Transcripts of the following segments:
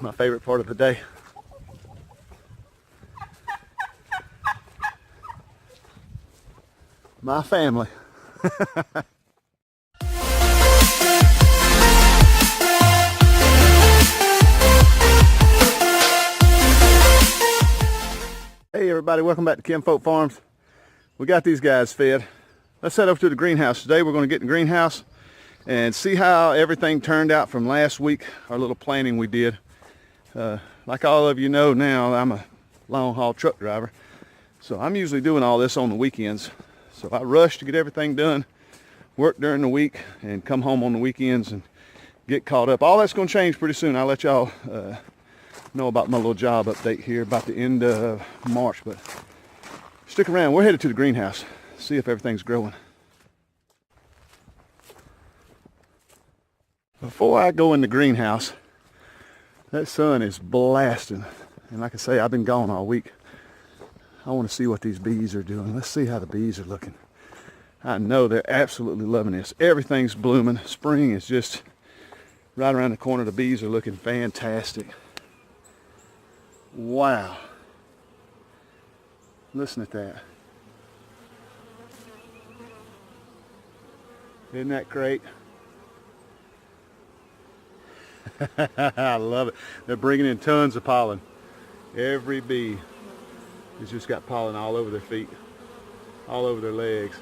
My favorite part of the day. My family. Hey everybody, welcome back to Kinfolk Farms. We got these guys fed. Let's head over to the greenhouse. Today we're going to get in the greenhouse and see how everything turned out from last week, our little planning we did. Like all of you know now, I'm a long haul truck driver. So I'm usually doing all this on the weekends. So I rush to get everything done, work during the week, and come home on the weekends and get caught up. All that's going to change pretty soon. I'll let y'all know about my little job update here about the end of March. But stick around. We're headed to the greenhouse, see if everything's growing. Before I go in the greenhouse, that sun is blasting. And like I say, I've been gone all week. I want to see what these bees are doing. Let's see how the bees are looking. I know they're absolutely loving this. Everything's blooming. Spring is just right around the corner. The bees are looking fantastic. Wow. Listen at that. Isn't that great? I love it. They're bringing in tons of pollen. Every bee has just got pollen all over their feet, all over their legs.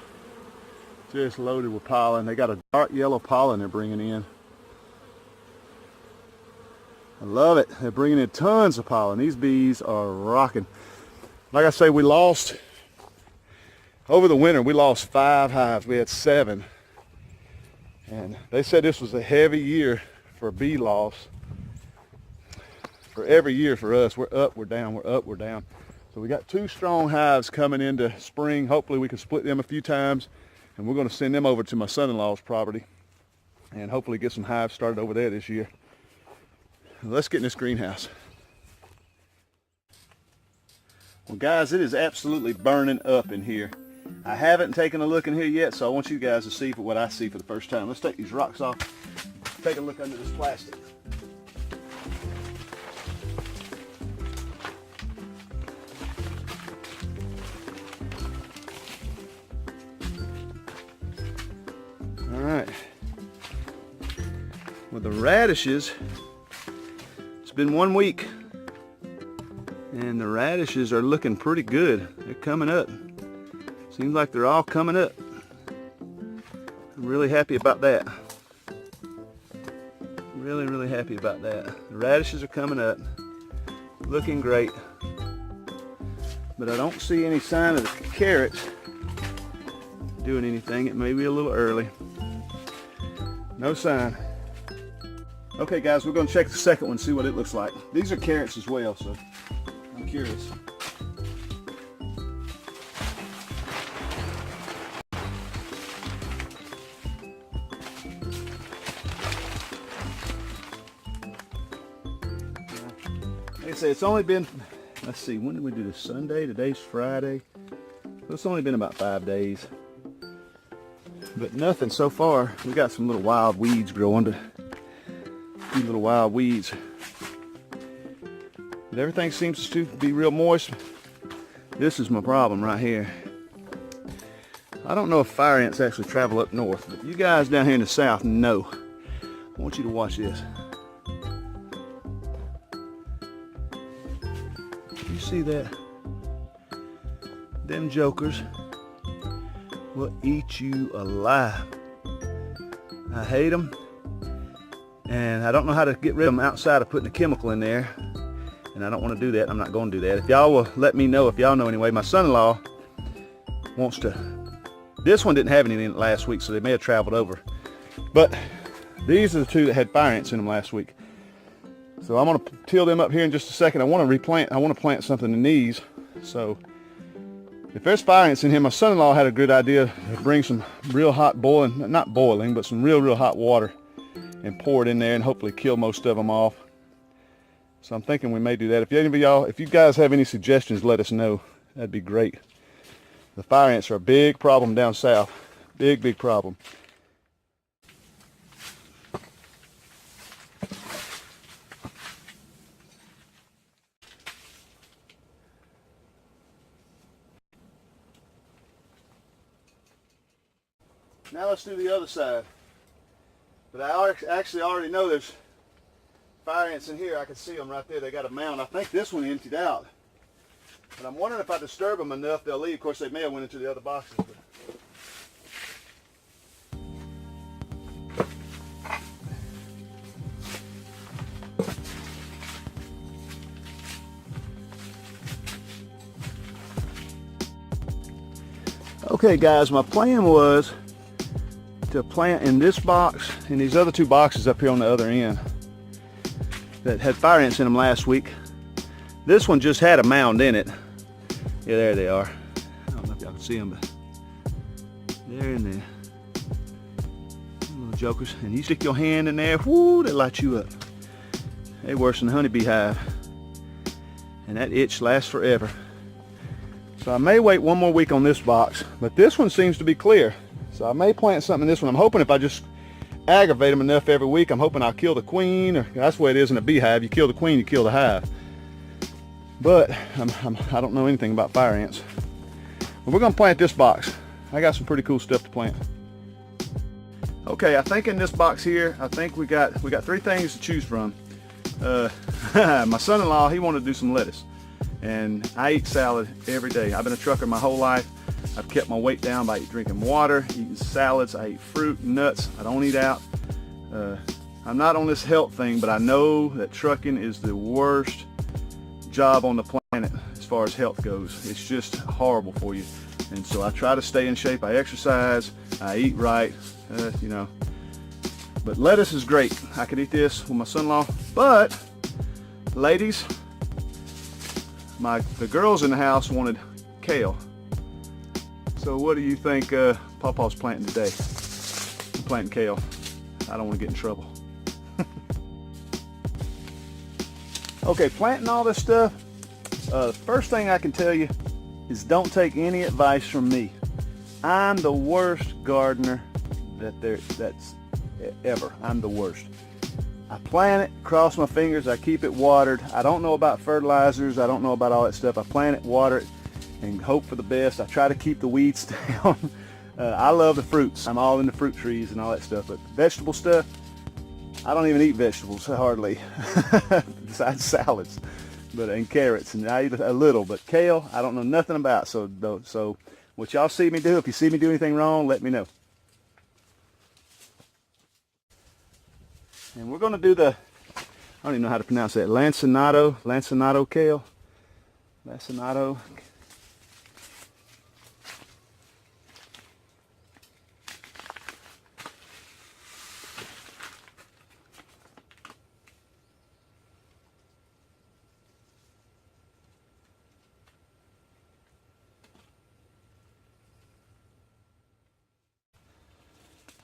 Just loaded with pollen. They got a dark yellow pollen they're bringing in. I love it. They're bringing in tons of pollen. These bees are rocking. Like I say, we lost, over the winter, we lost 5 hives. We had 7. And they said this was a heavy year for bee loss. For every year for us, we're up, we're down, we're up, we're down. So we got 2 strong hives coming into spring. Hopefully we can split them a few times, and we're going to send them over to my son-in-law's property and hopefully get some hives started over there this year. Let's get in this greenhouse. Well guys, it is absolutely burning up in here. I haven't taken a look in here yet, so I want you guys to see what I see for the first time. Let's take these rocks off, take a look under this plastic. All right. Well, the radishes, it's been 1 week and the radishes are looking pretty good. They're coming up. Seems like they're all coming up. I'm really happy about that. Really happy about that. The radishes are coming up, looking great. But I don't see any sign of the carrots doing anything. It may be a little early. No sign. Okay guys, we're going to check the second one, see what it looks like. These are carrots as well, so I'm curious. Like I say, it's only been, let's see, when did we do this? Sunday? Today's Friday. So it's only been about 5 days. But nothing so far. We got some little wild weeds growing, but a few little wild weeds. But everything seems to be real moist. This is my problem right here. I don't know if fire ants actually travel up north, but you guys down here in the south know. I want you to watch this. You see that? Them jokers will eat you alive. I hate them, and I don't know how to get rid of them outside of putting a chemical in there, and I don't want to do that. I'm not going to do that. If y'all will let me know, if y'all know anyway. My son-in-law wants to, this one didn't have anything in it last week, so they may have traveled over, but these are the 2 that had fire ants in them last week. So I'm going to till them up here in just a second. I want to plant something in these. So if there's fire ants in here, my son-in-law had a good idea to bring some real hot boiling, not boiling, but some real hot water and pour it in there and hopefully kill most of them off. So I'm thinking we may do that. If any of y'all, if you guys have any suggestions, let us know. That'd be great. The fire ants are a big problem down south. Big problem. Now let's do the other side. But I actually already know there's fire ants in here. I can see them right there. They got a mound. I think this one emptied out. But I'm wondering if I disturb them enough, they'll leave. Of course, they may have went into the other boxes. But okay guys, my plan was to plant in this box and these other two boxes up here on the other end that had fire ants in them last week. This one just had a mound in it. Yeah, there they are. I don't know if y'all can see them, but they're in there. Little jokers. And you stick your hand in there, whoo, they light you up. They're worse than a honeybee hive. And that itch lasts forever. So I may wait one more week on this box, but this one seems to be clear. So I may plant something in this one. I'm hoping if I just aggravate them enough every week, I'm hoping I'll kill the queen. Or that's the way it is in a beehive. You kill the queen, you kill the hive. But I don't know anything about fire ants. But we're gonna plant this box. I got some pretty cool stuff to plant. Okay, I think in this box here, I think we got 3 things to choose from. My son-in-law, he wanted to do some lettuce. And I eat salad every day. I've been a trucker my whole life. I've kept my weight down by drinking water, eating salads. I eat fruit, nuts. I don't eat out. I'm not on this health thing, but I know that trucking is the worst job on the planet as far as health goes. It's just horrible for you. And so I try to stay in shape. I exercise. I eat right. You know. But lettuce is great. I could eat this with my son-in-law. But, ladies, the girls in the house wanted kale. So what do you think Pawpaw's planting today? I'm planting kale. I don't want to get in trouble. Okay, planting all this stuff. First thing I can tell you is don't take any advice from me. I'm the worst gardener that's ever. I'm the worst. I plant it, cross my fingers, I keep it watered. I don't know about fertilizers, I don't know about all that stuff. I plant it, water it, and hope for the best. I try to keep the weeds down. I love the fruits. I'm all into fruit trees and all that stuff, but vegetable stuff, I don't even eat vegetables, hardly, besides salads and carrots, and I eat a little, but kale, I don't know nothing about. So what y'all see me do, if you see me do anything wrong, let me know. And we're going to do I don't even know how to pronounce that, lancenato kale. Lancenato.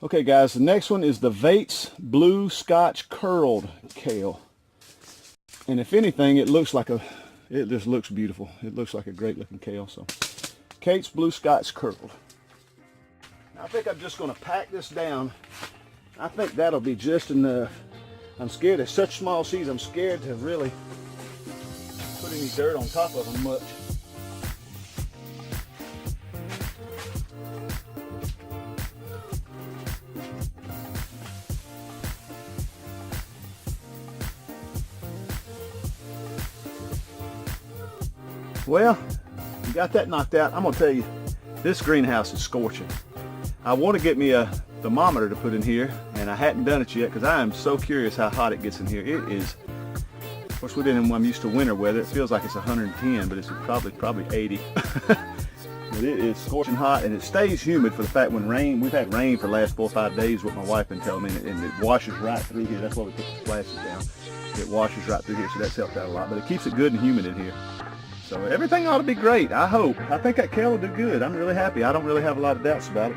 Okay guys, the next one is the Vates Blue Scotch Curled Kale. And if anything, it just looks beautiful. It looks like a great looking kale. So, Kate's Blue Scotch Curled. Now, I think I'm just going to pack this down. I think that'll be just enough. I'm scared, it's such small seeds, I'm scared to really put any dirt on top of them much. Well, you got that knocked out. I'm gonna tell you, this greenhouse is scorching. I want to get me a thermometer to put in here, and I hadn't done it yet because I am so curious how hot it gets in here. It is, of course, I'm used to winter weather. It feels like it's 110, but it's probably 80. But it is scorching hot, and it stays humid for the fact we've had rain for the last 4 or 5 days, what my wife been telling me, and it washes right through here. That's why we put the splashes down. It washes right through here, so that's helped out a lot. But it keeps it good and humid in here. So everything ought to be great, I hope. I think that kale will do good. I'm really happy. I don't really have a lot of doubts about it.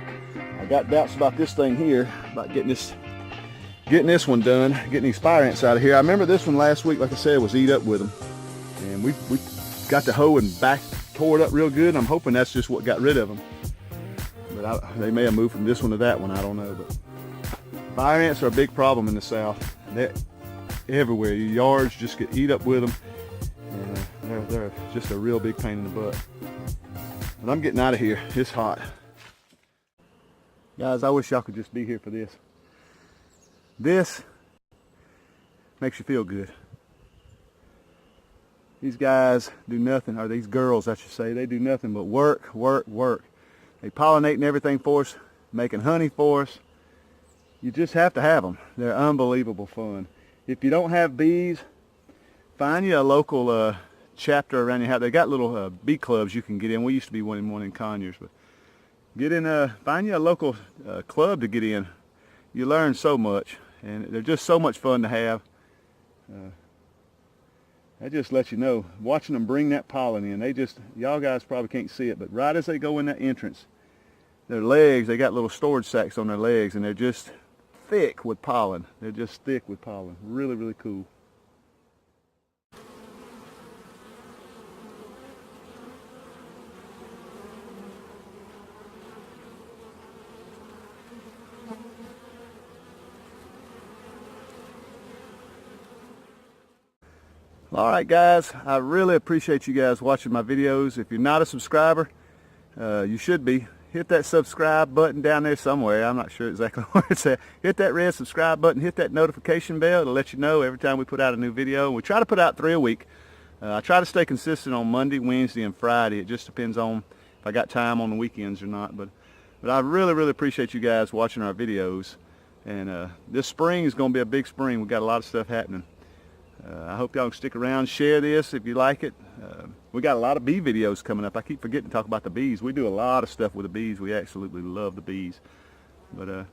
I got doubts about this thing here, about getting this one done, getting these fire ants out of here. I remember this one last week, like I said, was eat up with them. And we got the hoe and tore it up real good. I'm hoping that's just what got rid of them. But they may have moved from this one to that one, I don't know. But fire ants are a big problem in the South. They're everywhere. Your yards just get eat up with them. And they're just a real big pain in the butt. But I'm getting out of here. It's hot. Guys, I wish y'all could just be here for this. This makes you feel good. These guys do nothing, or these girls I should say, they do nothing but work, work, work. They pollinating everything for us, making honey for us. You just have to have them. They're unbelievable fun. If you don't have bees, find you a local chapter around your house. They got little bee clubs you can get in. We used to be one in Conyers, but get in. Find you a local club to get in. You learn so much, and they're just so much fun to have. That just lets you know, watching them bring that pollen in, y'all guys probably can't see it, but right as they go in that entrance, their legs, they got little storage sacks on their legs, and they're just thick with pollen. They're just thick with pollen. Really, really cool. Alright guys, I really appreciate you guys watching my videos. If you're not a subscriber, you should be. Hit that subscribe button down there somewhere. I'm not sure exactly where it's at. Hit that red subscribe button, hit that notification bell to let you know every time we put out a new video. We try to put out 3 a week. I try to stay consistent on Monday, Wednesday, and Friday. It just depends on if I got time on the weekends or not. But I really, really appreciate you guys watching our videos. And this spring is going to be a big spring. We've got a lot of stuff happening. I hope y'all can stick around, share this if you like it. We got a lot of bee videos coming up. I keep forgetting to talk about the bees. We do a lot of stuff with the bees. We absolutely love the bees. But I'm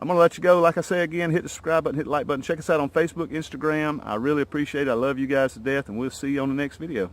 going to let you go. Like I say again, hit the subscribe button, hit the like button. Check us out on Facebook, Instagram. I really appreciate it. I love you guys to death, and we'll see you on the next video.